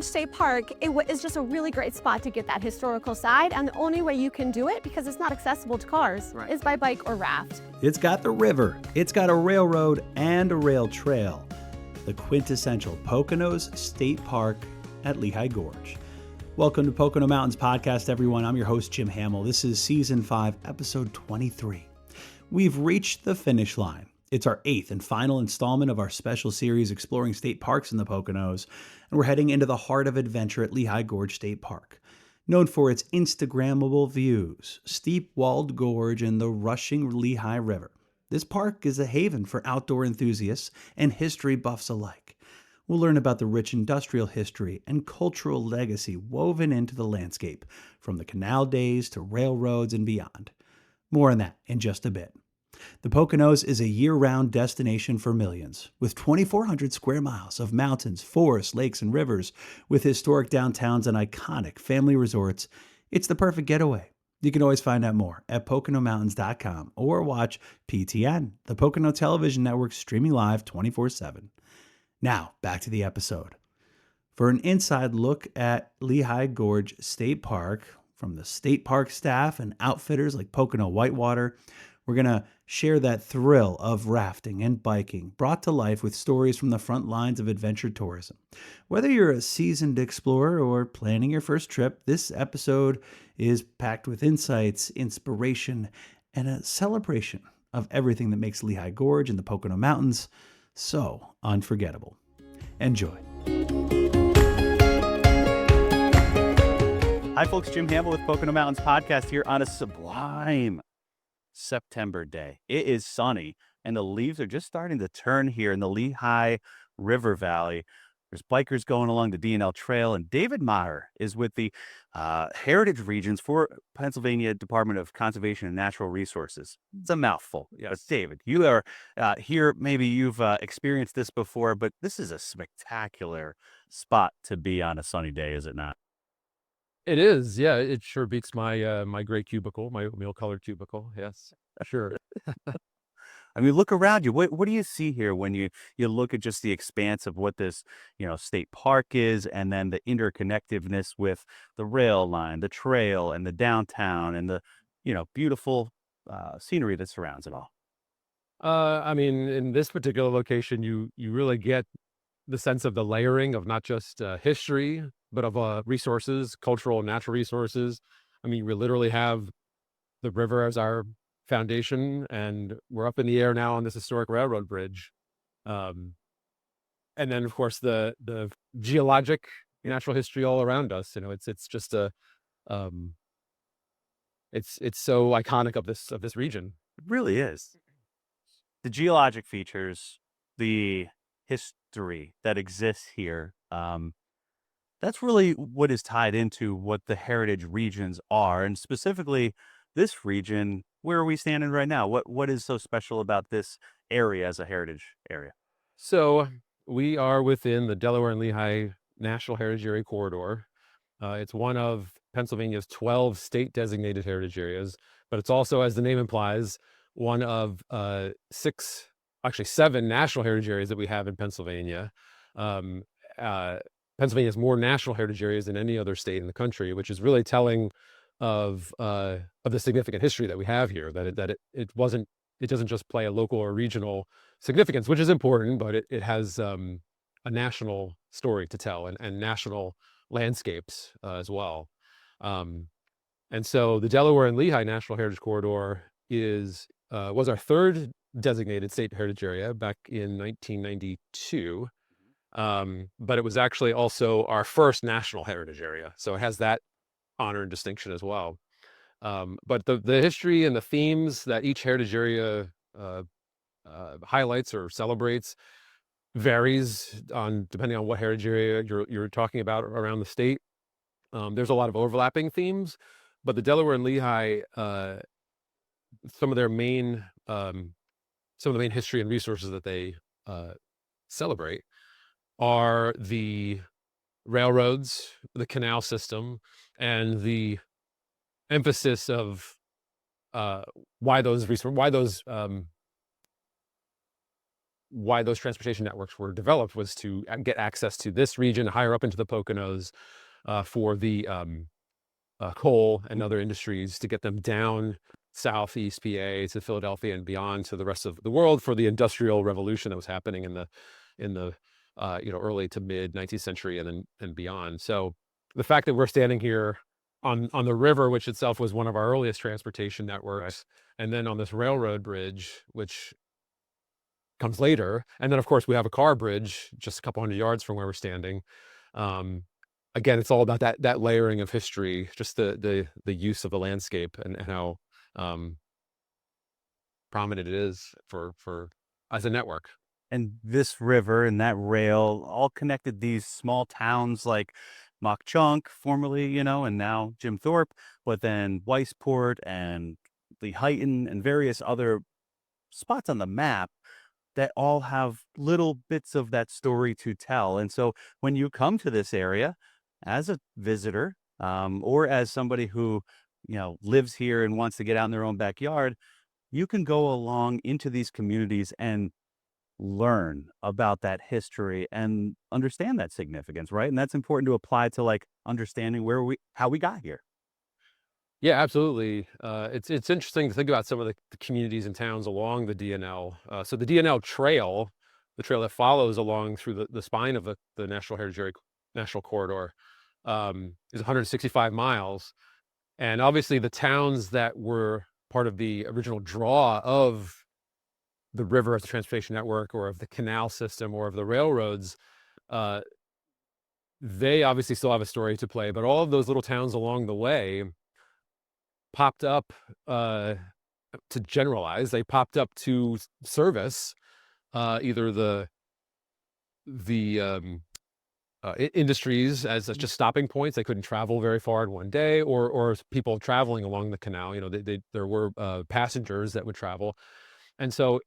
Gorge State Park is just a really great spot to get that historical side, and the only way you can do it, because it's not accessible to cars, is by bike or raft. It's got the river, it's got a railroad and a rail trail. The quintessential Poconos State Park at Lehigh Gorge. Welcome to Pocono Mountains Podcast, everyone. I'm your host, Jim Hamill. This is Season 5, Episode 23. We've reached the finish line. It's our 8th and final installment of our special series exploring state parks in the Poconos, and we're heading into the heart of adventure at Lehigh Gorge State Park. Known for its Instagrammable views, steep-walled gorge, and the rushing Lehigh River, this park is a haven for outdoor enthusiasts and history buffs alike. We'll learn about the rich industrial history and cultural legacy woven into the landscape, from the canal days to railroads and beyond. More on that in just a bit. The Poconos is a year-round destination for millions, with 2,400 square miles of mountains, forests, lakes, and rivers, with historic downtowns and iconic family resorts. It's the perfect getaway. You can always find out more at PoconoMountains.com or watch PTN, the Pocono Television Network, streaming live 24/7. Now, back to the episode. For an inside look at Lehigh Gorge State Park, from the state park staff and outfitters like Pocono Whitewater, we're going to share that thrill of rafting and biking, brought to life with stories from the front lines of adventure tourism. Whether you're a seasoned explorer or planning your first trip, this episode is packed with insights, inspiration, and a celebration of everything that makes Lehigh Gorge and the Pocono Mountains so unforgettable. Enjoy. Hi, folks. Jim Hamill with Pocono Mountains Podcast here on a sublime September day. It is sunny, and the leaves are just starting to turn here in the Lehigh River Valley. There's bikers going along the D&L Trail, and David Maher is with the Heritage Regions for Pennsylvania Department of Conservation and Natural Resources. It's a mouthful. Yes. But David, you are here. Maybe you've experienced this before, but this is a spectacular spot to be on a sunny day, is it not? It is, yeah. It sure beats my my gray cubicle, my oatmeal-colored cubicle. Yes, sure. I mean, look around you. What do you see here when you look at just the expanse of what this, state park is, and then the interconnectiveness with the rail line, the trail, and the downtown, and the, beautiful scenery that surrounds it all? I mean, in this particular location, you really get the sense of the layering of not just history, but of resources, cultural and natural resources. I mean, we literally have the river as our foundation, and we're up in the air now on this historic railroad bridge. And then, of course, the geologic natural history all around us. It's just it's so iconic of this region. It really is. The geologic features, the history that exists here, that's really what is tied into what the heritage regions are, and specifically this region. Where are we standing right now? What is so special about this area as a heritage area? So we are within the Delaware and Lehigh National Heritage Area Corridor. It's one of Pennsylvania's 12 state designated heritage areas, but it's also, as the name implies, one of 7 national heritage areas that we have in Pennsylvania. Pennsylvania has more national heritage areas than any other state in the country, which is really telling of the significant history that we have here. That it doesn't just play a local or regional significance, which is important, but it has a national story to tell, and national landscapes as well. And so the Delaware and Lehigh National Heritage Corridor was our third designated state heritage area back in 1992. But it was actually also our first national heritage area. So it has that honor and distinction as well. But the history and the themes that each heritage area highlights or celebrates varies depending on what heritage area you're talking about around the state. There's a lot of overlapping themes, but the Delaware and Lehigh, some of the main history and resources that they celebrate are the railroads, the canal system, and the emphasis of why those why those transportation networks were developed was to get access to this region higher up into the Poconos for the coal and other industries, to get them down southeast PA to Philadelphia and beyond to the rest of the world for the industrial revolution that was happening in the early to mid 19th century and beyond. So the fact that we're standing here on the river, which itself was one of our earliest transportation networks, and then on this railroad bridge, which comes later, and then of course we have a car bridge just a couple hundred yards from where we're standing. Um, Again, it's all about that layering of history, just the use of the landscape and how um, prominent it is for as a network. And this river and that rail all connected these small towns like Mock Chunk, formerly, and now Jim Thorpe, but then Weisport and Lehigh and various other spots on the map that all have little bits of that story to tell. And so when you come to this area as a visitor, or as somebody who, lives here and wants to get out in their own backyard, you can go along into these communities and learn about that history and understand that significance, right? And that's important to apply to like understanding how we got here. Yeah, absolutely. It's interesting to think about some of the communities and towns along the DNL. So the DNL Trail, the trail that follows along through the spine of the National Heritage Area National Corridor, is 165 miles. And obviously the towns that were part of the original draw of the river as a transportation network, or of the canal system, or of the railroads, uh, they obviously still have a story to play. But all of those little towns along the way popped up, to generalize, they popped up to service either the industries as just stopping points. They couldn't travel very far in one day, or people traveling along the canal. There were passengers that would travel, and so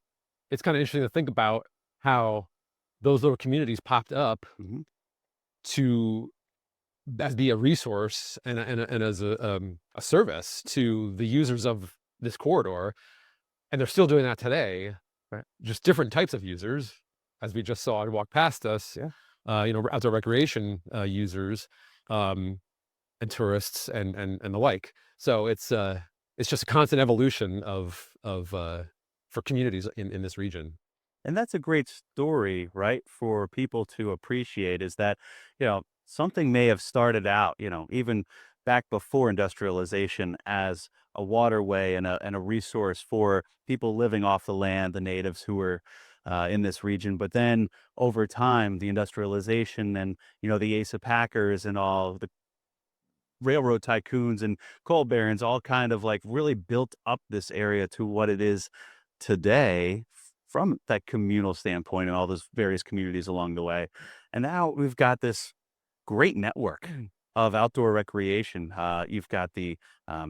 it's kind of interesting to think about how those little communities popped up Hmm. to as be a resource and as a service to the users of this corridor, and they're still doing that today. Right. Just different types of users, as we just saw and walk past us. Yeah. Outdoor recreation users, and tourists and the like. So it's just a constant evolution of for communities in this region. And that's a great story, right? For people to appreciate is that, something may have started out, even back before industrialization as a waterway and a resource for people living off the land, the natives who were in this region. But then over time, the industrialization and, the Asa Packers and all the railroad tycoons and coal barons all kind of like really built up this area to what it is today from that communal standpoint and all those various communities along the way. And now we've got this great network of outdoor recreation. You've got the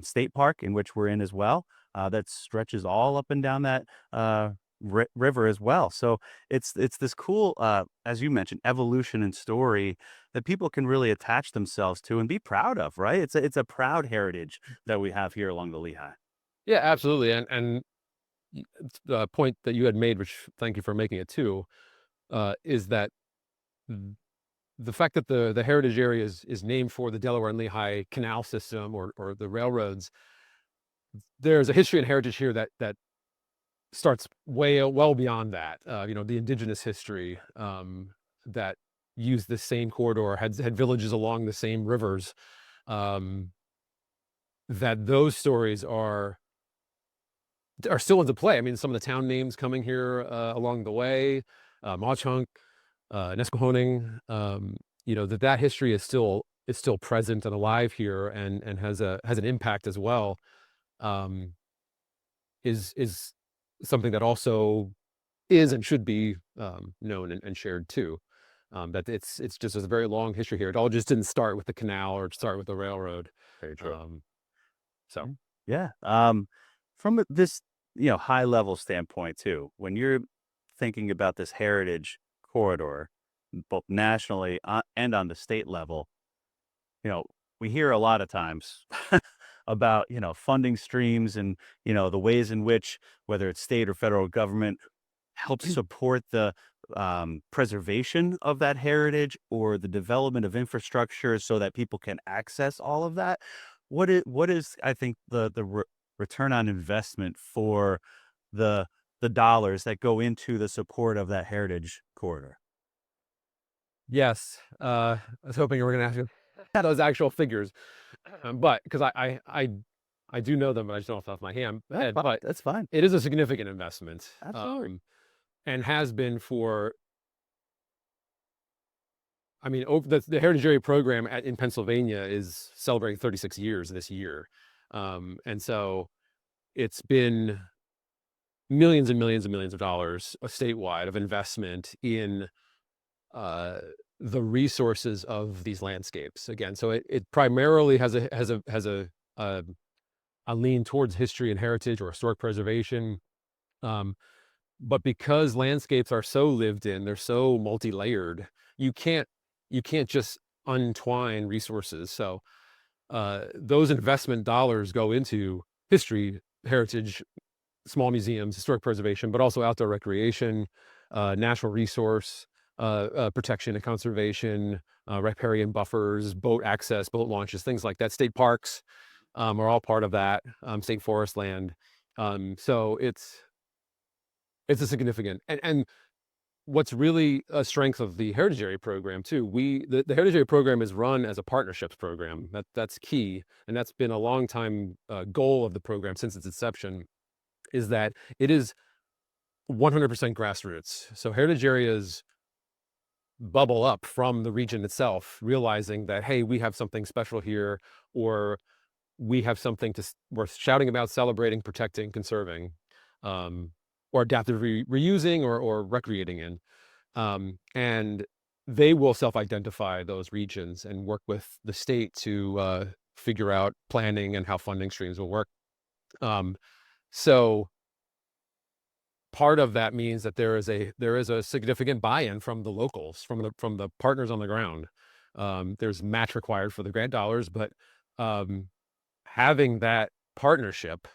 state park in which we're in as well, that stretches all up and down that river as well. So it's this cool, as you mentioned, evolution and story that people can really attach themselves to and be proud of. Right? It's a proud heritage that we have here along the Lehigh. Yeah, absolutely. And the point that you had made, which thank you for making it too, is that the fact that the heritage area is named for the Delaware and Lehigh Canal system, or the railroads. There's a history and heritage here that starts well beyond that. The indigenous history that used the same corridor, had villages along the same rivers. That those stories are still into play. I mean, some of the town names coming here along the way, Mauchunk, Nesquehoning, that history is still present and alive here, and has an impact as well. Is something that also is and should be known and shared too. That it's just a very long history here. It all just didn't start with the canal or start with the railroad. Very true. So Yeah. From this, high level standpoint too, when you're thinking about this heritage corridor, both nationally and on the state level, we hear a lot of times about, funding streams and, the ways in which, whether it's state or federal government, help support the preservation of that heritage or the development of infrastructure so that people can access all of that? What is I think the return on investment for the the dollars that go into the support of that heritage corridor? Yes, I was hoping you were going to ask me those actual figures, but because I do know them, but I just don't off the top of my head. But That's fine. it is a significant investment, Absolutely. and has been for. I mean, over the Heritage Area program in Pennsylvania is celebrating 36 years this year, and so it's been millions and millions and millions of dollars statewide of investment in uh, the resources of these landscapes. Again, so it primarily a, a lean towards history and heritage or historic preservation. Um, but because landscapes are so lived in, they're so multi-layered, you can't you can't just untwine resources. So those investment dollars go into history, heritage, small museums, historic preservation, but also outdoor recreation, natural resource protection and conservation, riparian buffers, boat access, boat launches, things like that. State parks are all part of that. State forest land. So it's a significant and what's really a strength of the Heritage Area program too. The Heritage Area program is run as a partnerships program. That's key, and that's been a long time goal of the program since its inception. Is that it is 100% grassroots. So heritage areas bubble up from the region itself, realizing that, hey, we have something special here, or we have something worth shouting about, celebrating, protecting, conserving, um, or adaptive reusing or recreating in. And they will self-identify those regions and work with the state to figure out planning and how funding streams will work. Um, so part of that means that there is a significant buy-in from the locals, from the partners on the ground. There's match required for the grant dollars, but um, having that partnership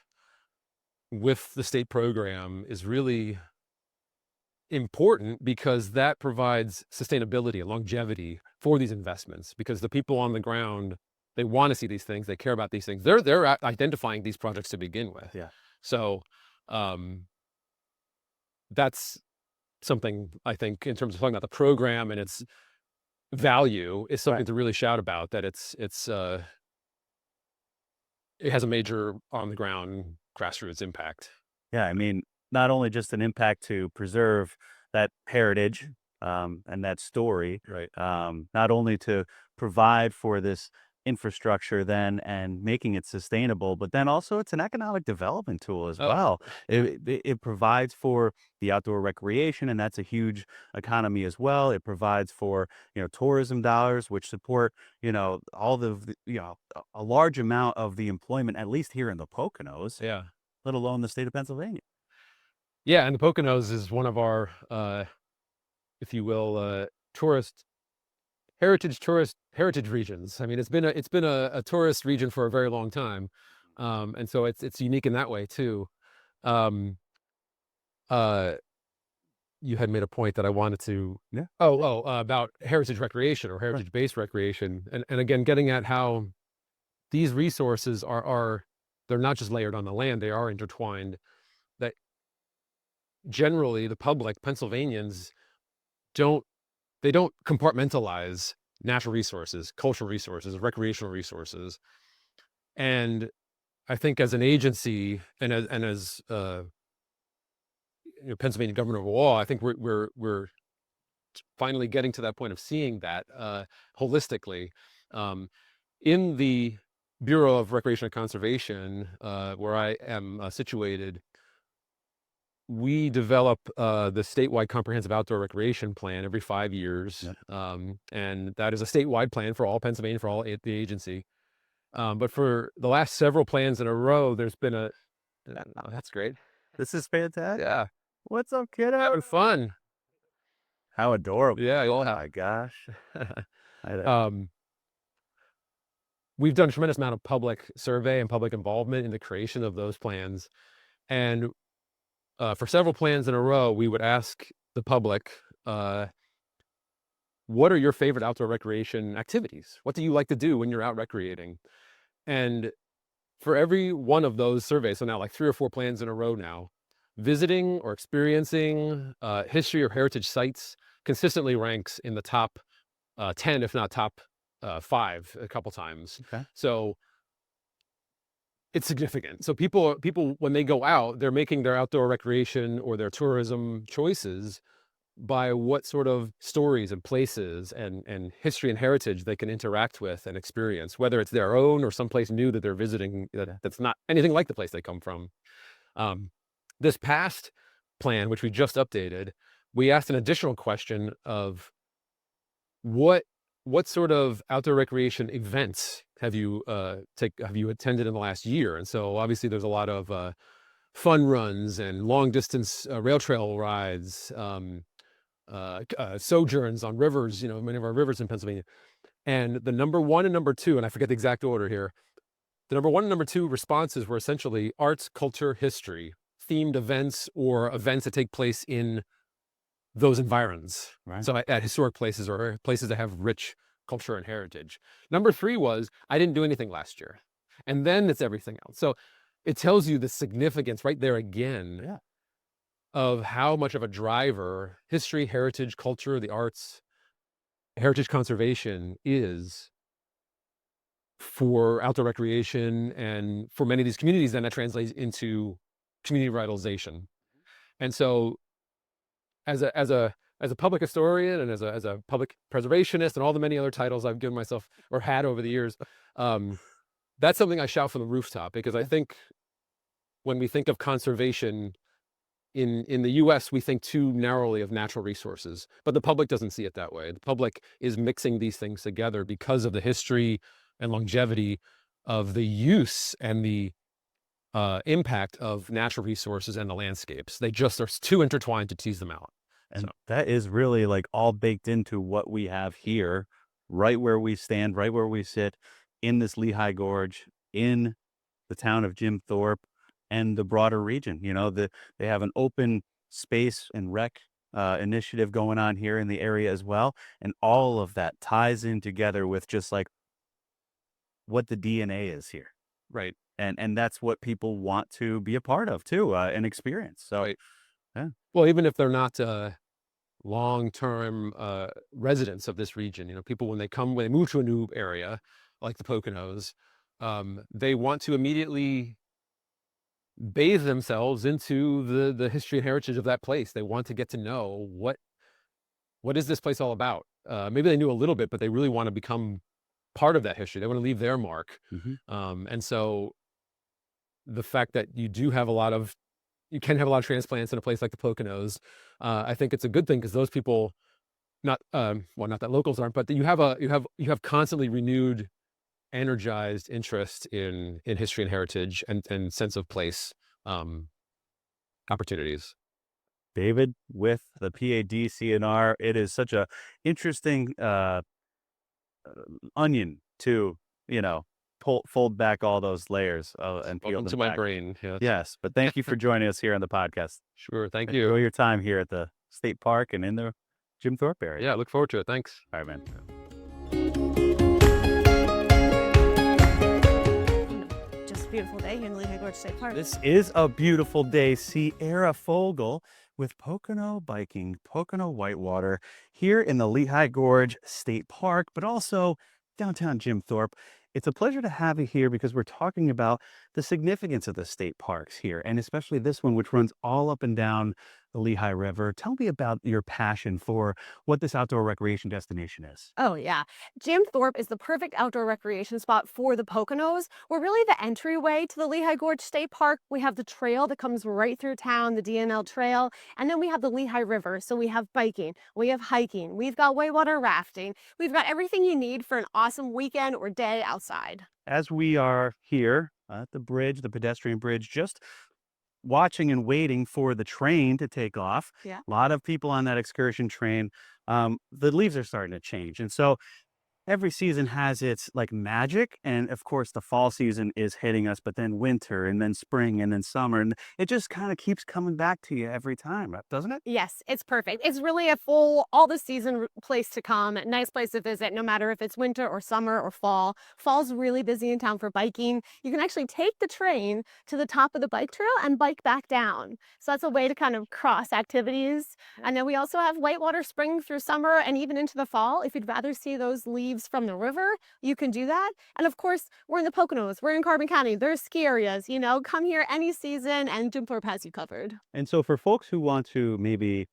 with the state program is really important because that provides sustainability and longevity for these investments. Because the people on the ground, they want to see these things, they care about these things. They're identifying these projects to begin with. Yeah. So that's something I think in terms of talking about the program and its value is something Right. to really shout about, that it has a major on the ground grassroots impact. Yeah, I mean, not only just an impact to preserve that heritage and that story, Right. not only to provide for this infrastructure then and making it sustainable, but then also it's an economic development tool as Oh, well. It provides for the outdoor recreation, and that's a huge economy as well. It provides for tourism dollars, which support all a large amount of the employment, at least here in the Poconos, yeah. let alone the state of Pennsylvania. Yeah, and the Poconos is one of our, if you will, tourist heritage regions. I mean, it's been a tourist region for a very long time, and so it's unique in that way too. Um, uh, you had made a point that I wanted to. Yeah. About heritage recreation or Right. heritage-based recreation, and again, getting at how these resources are they're not just layered on the land; they are intertwined. That generally the public, Pennsylvanians, don't they don't compartmentalize natural resources, cultural resources, recreational resources. And I think as an agency and as Pennsylvania government of law, I think we're finally getting to that point of seeing that holistically. Um, in the Bureau of Recreation and Conservation, where I am situated, we develop the statewide comprehensive outdoor recreation plan every 5 years. Yep. And that is a statewide plan for all Pennsylvania, for all the agency. But for the last several plans in a row, there's been oh, that's great. This is fantastic. Yeah. What's up, kiddo? Having fun. How adorable. Yeah. Oh my gosh. I, um, we've done a tremendous amount of public survey and public involvement in the creation of those plans. And for several plans in a row, we would ask the public, what are your favorite outdoor recreation activities? What do you like to do when you're out recreating? And for every one of those surveys, so now like 3 or 4 plans in a row now, visiting or experiencing history or heritage sites consistently ranks in the top 10, if not top 5 a couple times. Okay. So it's significant. So people, when they go out, they're making their outdoor recreation or their tourism choices by what sort of stories and places and history and heritage they can interact with and experience, whether it's their own or someplace new that they're visiting that's not anything like the place they come from. This past plan, which we just updated, we asked an additional question of what sort of outdoor recreation events have you attended in the last year? And so obviously there's a lot of fun runs and long distance rail trail rides, sojourns on rivers, many of our rivers in Pennsylvania. And the number 1 and number 2, and I forget the exact order here, the number 1 and number 2 responses were essentially arts, culture, history, themed events or events that take place in those environs. Right. So at historic places or places that have rich culture and heritage. Number 3 was, I didn't do anything last year. And then it's everything else. So it tells you the significance right there again. Yeah. Of how much of a driver history, heritage, culture, the arts, heritage conservation is for outdoor recreation and for many of these communities. Then that translates into community revitalization. And so as a public historian and as a public preservationist and all the many other titles I've given myself or had over the years, that's something I shout from the rooftop, because I think when we think of conservation in the US, we think too narrowly of natural resources, but the public doesn't see it that way. The public is mixing these things together because of the history and longevity of the use and the impact of natural resources and the landscapes. They just are too intertwined to tease them out. And that is really like all baked into what we have here, right where we stand, right where we sit in this Lehigh Gorge, in the town of Jim Thorpe and the broader region. They have an open space and rec initiative going on here in the area as well. And all of that ties in together with just like what the DNA is here. Right. And that's what people want to be a part of too, and experience. So, Right. Yeah. Well, even if they're not long-term residents of this region, people, when they move to a new area like the Poconos, they want to immediately bathe themselves into the history and heritage of that place. They want to get to know what is this place all about. Maybe they knew a little bit, but they really want to become part of that history. They want to leave their mark. Mm-hmm. And so the fact that you can have a lot of transplants in a place like the Poconos, I think it's a good thing, because those people, not that locals aren't, but that you have constantly renewed, energized interest in history and heritage and sense of place opportunities. David, with the PADCNR, it is such a interesting onion to fold back all those layers and peel Welcome them to my back. brain. Yes, but thank you for joining us here on the podcast. Sure. Thank Enjoy you. your time here at the state park and in the Jim Thorpe area. Yeah, look forward to it. Thanks. All right, man. Just a beautiful day here in Lehigh Gorge State Park. This is a beautiful day. Sierra Fogel with Pocono Biking, Pocono Whitewater, here in the Lehigh Gorge State Park, but also downtown Jim Thorpe. It's a pleasure to have you here because we're talking about the significance of the state parks here, and especially this one, which runs all up and down the Lehigh River. Tell me about your passion for what this outdoor recreation destination is. Oh, yeah. Jim Thorpe is the perfect outdoor recreation spot for the Poconos. We're really the entryway to the Lehigh Gorge State Park. We have the trail that comes right through town, the DNL Trail, and then we have the Lehigh River. So we have biking, we have hiking, we've got whitewater rafting. We've got everything you need for an awesome weekend or day outside. As we are here at the bridge, the pedestrian bridge, just watching and waiting for the train to take off. Yeah. A lot of people on that excursion train. The leaves are starting to change. And so every season has its like magic. And of course, the fall season is hitting us, but then winter and then spring and then summer. And it just kind of keeps coming back to you every time, doesn't it? Yes, it's perfect. It's really a full, all the season place to come, nice place to visit, no matter if it's winter or summer or fall. Fall's really busy in town for biking. You can actually take the train to the top of the bike trail and bike back down. So that's a way to kind of cross activities. And then we also have whitewater spring through summer and even into the fall. If you'd rather see those leaves from the river, you can do that. And of course, we're in the Poconos, we're in Carbon County, there's ski areas, come here any season and Jim Thorpe has you covered. And so for folks who want to maybe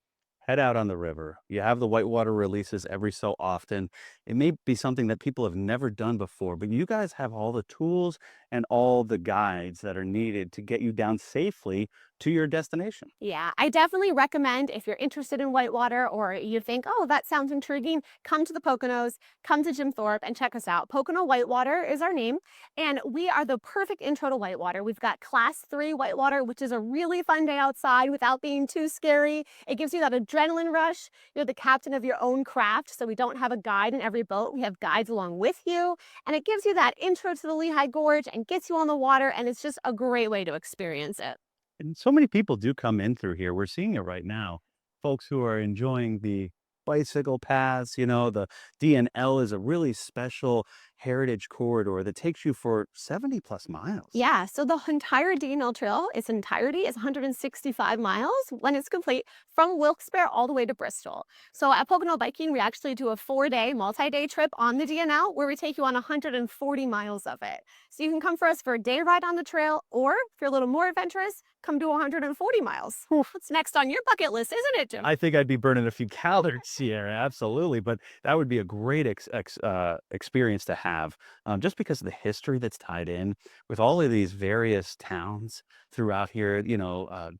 head out on the river, you have the whitewater releases every so often. It may be something that people have never done before, but you guys have all the tools and all the guides that are needed to get you down safely to your destination. Yeah, I definitely recommend if you're interested in whitewater or you think, oh, that sounds intriguing, come to the Poconos, come to Jim Thorpe and check us out. Pocono Whitewater is our name, and we are the perfect intro to whitewater. We've got Class 3 whitewater, which is a really fun day outside without being too scary. It gives you that adrenaline rush. You're the captain of your own craft, so we don't have a guide in every boat. We have guides along with you, and it gives you that intro to the Lehigh Gorge and gets you on the water, and it's just a great way to experience it. And so many people do come in through here. We're seeing it right now. Folks who are enjoying the bicycle paths, the DNL is a really special heritage corridor that takes you for 70 plus miles. Yeah, so the entire DNL Trail, its entirety is 165 miles when it's complete from Wilkes-Barre all the way to Bristol. So at Pocono Biking, we actually do a 4-day, multi-day trip on the DNL where we take you on 140 miles of it. So you can come for us for a day ride on the trail, or if you're a little more adventurous, come do 140 miles. What's next on your bucket list, isn't it, Jim? I think I'd be burning a few calories here, absolutely. But that would be a great experience to have, just because of the history that's tied in with all of these various towns throughout here.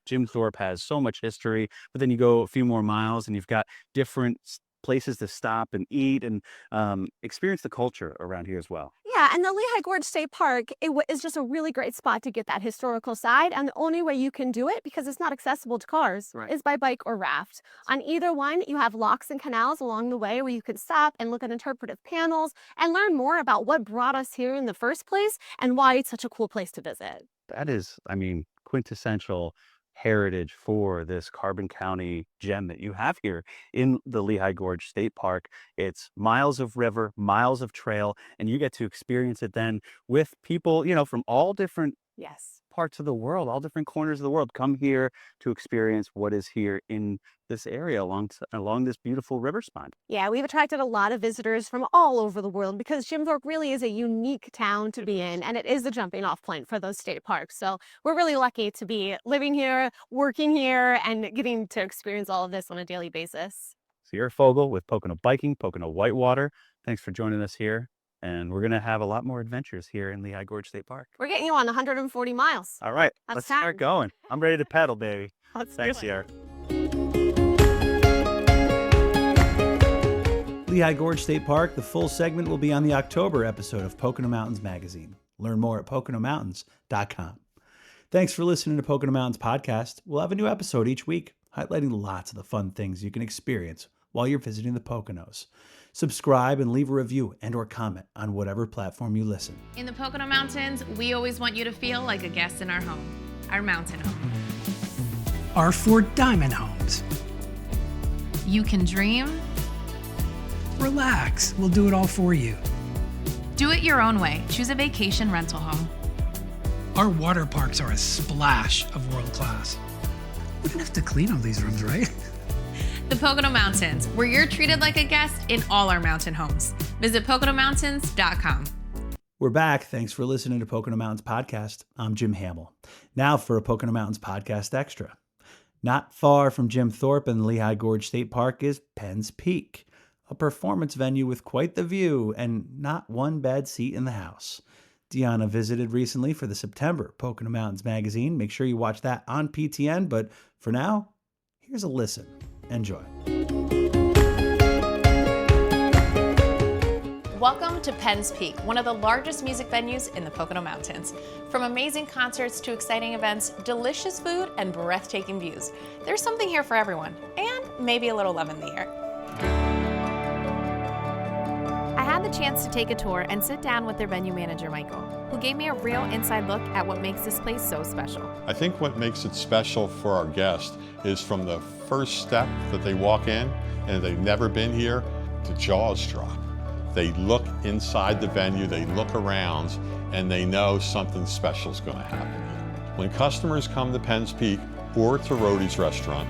Jim Thorpe has so much history, but then you go a few more miles and you've got different places to stop and eat and experience the culture around here as well. Yeah, and the Lehigh Gorge State Park is just a really great spot to get that historical side. And the only way you can do it, because it's not accessible to cars, is by bike or raft. On either one, you have locks and canals along the way where you can stop and look at interpretive panels and learn more about what brought us here in the first place and why it's such a cool place to visit. That is, quintessential heritage for this Carbon County gem that you have here in the Lehigh Gorge State Park. It's miles of river, miles of trail, and you get to experience it then with people, from all different parts of the world, all different corners of the world, come here to experience what is here in this area along this beautiful river spine. Yeah, we've attracted a lot of visitors from all over the world because Jim Thorpe really is a unique town to be in, and it is the jumping off point for those state parks. So we're really lucky to be living here, working here, and getting to experience all of this on a daily basis. Sierra Fogel with Pocono Biking, Pocono Whitewater. Thanks for joining us here. And we're going to have a lot more adventures here in Lehigh Gorge State Park. We're getting you on 140 miles. All right, let's start going. I'm ready to pedal, baby. Thanks, Sierra. Lehigh Gorge State Park, the full segment will be on the October episode of Pocono Mountains Magazine. Learn more at PoconoMountains.com. Thanks for listening to Pocono Mountains Podcast. We'll have a new episode each week, highlighting lots of the fun things you can experience while you're visiting the Poconos. Subscribe and leave a review and/or comment on whatever platform you listen. In the Pocono Mountains, we always want you to feel like a guest in our home, our mountain home. Our 4 diamond homes. You can dream. Relax, we'll do it all for you. Do it your own way. Choose a vacation rental home. Our water parks are a splash of world class. We don't have to clean all these rooms, right? The Pocono Mountains, where you're treated like a guest in all our mountain homes. Visit PoconoMountains.com. We're back. Thanks for listening to Pocono Mountains Podcast. I'm Jim Hamill. Now for a Pocono Mountains Podcast Extra. Not far from Jim Thorpe and Lehigh Gorge State Park is Penn's Peak, a performance venue with quite the view and not one bad seat in the house. Deanna visited recently for the September Pocono Mountains Magazine. Make sure you watch that on PTN, but for now, here's a listen. Enjoy. Welcome to Penn's Peak, one of the largest music venues in the Pocono Mountains. From amazing concerts to exciting events, delicious food, and breathtaking views, there's something here for everyone, and maybe a little love in the air. I had the chance to take a tour and sit down with their venue manager, Michael, who gave me a real inside look at what makes this place so special. I think what makes it special for our guests is from the first step that they walk in and they've never been here, the jaws drop. They look inside the venue, they look around, and they know something special is going to happen here. When customers come to Penn's Peak or to Roadie's Restaurant,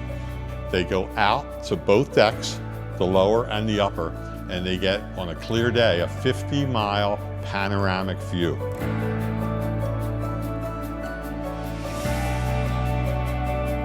they go out to both decks, the lower and the upper, and they get, on a clear day, a 50-mile panoramic view.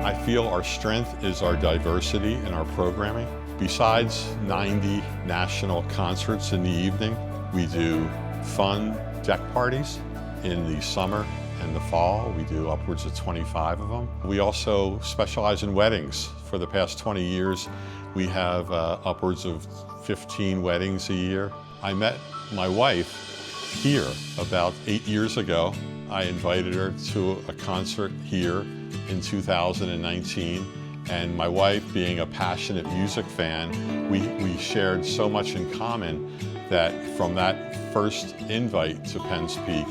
I feel our strength is our diversity in our programming. Besides 90 national concerts in the evening, we do fun deck parties in the summer and the fall. We do upwards of 25 of them. We also specialize in weddings. For the past 20 years, we have upwards of 15 weddings a year. I met my wife here about 8 years ago. I invited her to a concert here in 2019. And my wife, being a passionate music fan, we shared so much in common that from that first invite to Penn's Peak,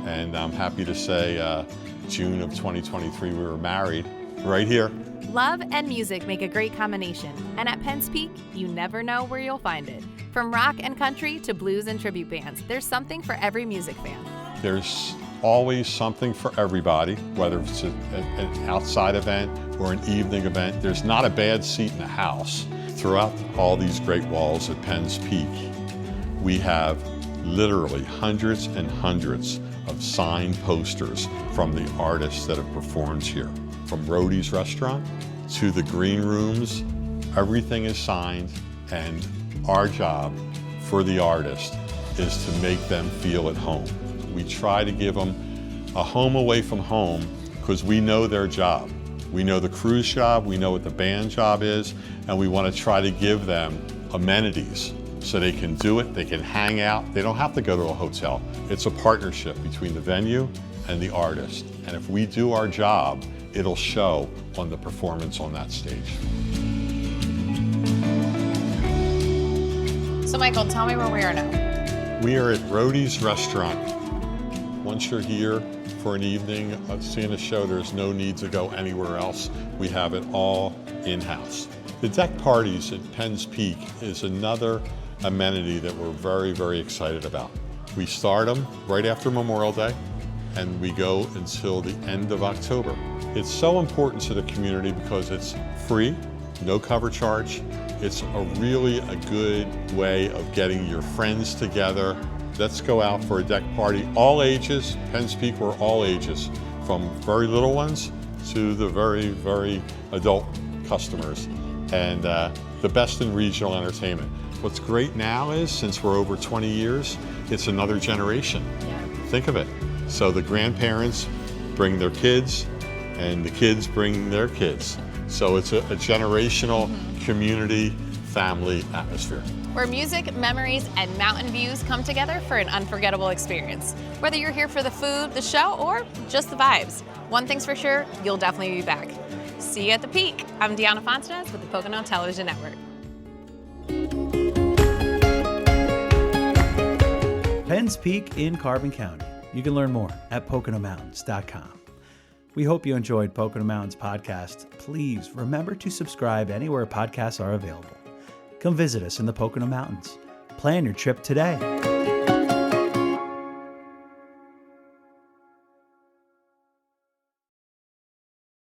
and I'm happy to say June of 2023, we were married right here. Love and music make a great combination, and at Penn's Peak, you never know where you'll find it. From rock and country to blues and tribute bands, there's something for every music fan. There's always something for everybody, whether it's an outside event or an evening event. There's not a bad seat in the house. Throughout all these great walls at Penn's Peak, we have literally hundreds and hundreds of signed posters from the artists that have performed here. From Roadie's Restaurant to the green rooms, everything is signed, and our job for the artist is to make them feel at home. We try to give them a home away from home because we know their job. We know the crew's job, we know what the band job is, and we want to try to give them amenities so they can do it, they can hang out, they don't have to go to a hotel. It's a partnership between the venue and the artist. And if we do our job, it'll show on the performance on that stage. So Michael, tell me where we are now. We are at Roadie's Restaurant. Once you're here for an evening of seeing a show, there's no need to go anywhere else. We have it all in-house. The deck parties at Penn's Peak is another amenity that we're very, very excited about. We start them right after Memorial Day, and we go until the end of October. It's so important to the community because it's free, no cover charge. It's really a good way of getting your friends together. Let's go out for a deck party. All ages, Penn's Peak, we're all ages, from very little ones to the very, very adult customers, and the best in regional entertainment. What's great now is, since we're over 20 years, it's another generation. Yeah. Think of it. So the grandparents bring their kids, and the kids bring their kids. So it's a generational community, family atmosphere. Where music, memories, and mountain views come together for an unforgettable experience. Whether you're here for the food, the show, or just the vibes, one thing's for sure, you'll definitely be back. See you at the Peak. I'm Deanna Fontanez with the Pocono Television Network. Penn's Peak in Carbon County. You can learn more at PoconoMountains.com. We hope you enjoyed Pocono Mountains podcast. Please remember to subscribe anywhere podcasts are available. Come visit us in the Pocono Mountains. Plan your trip today.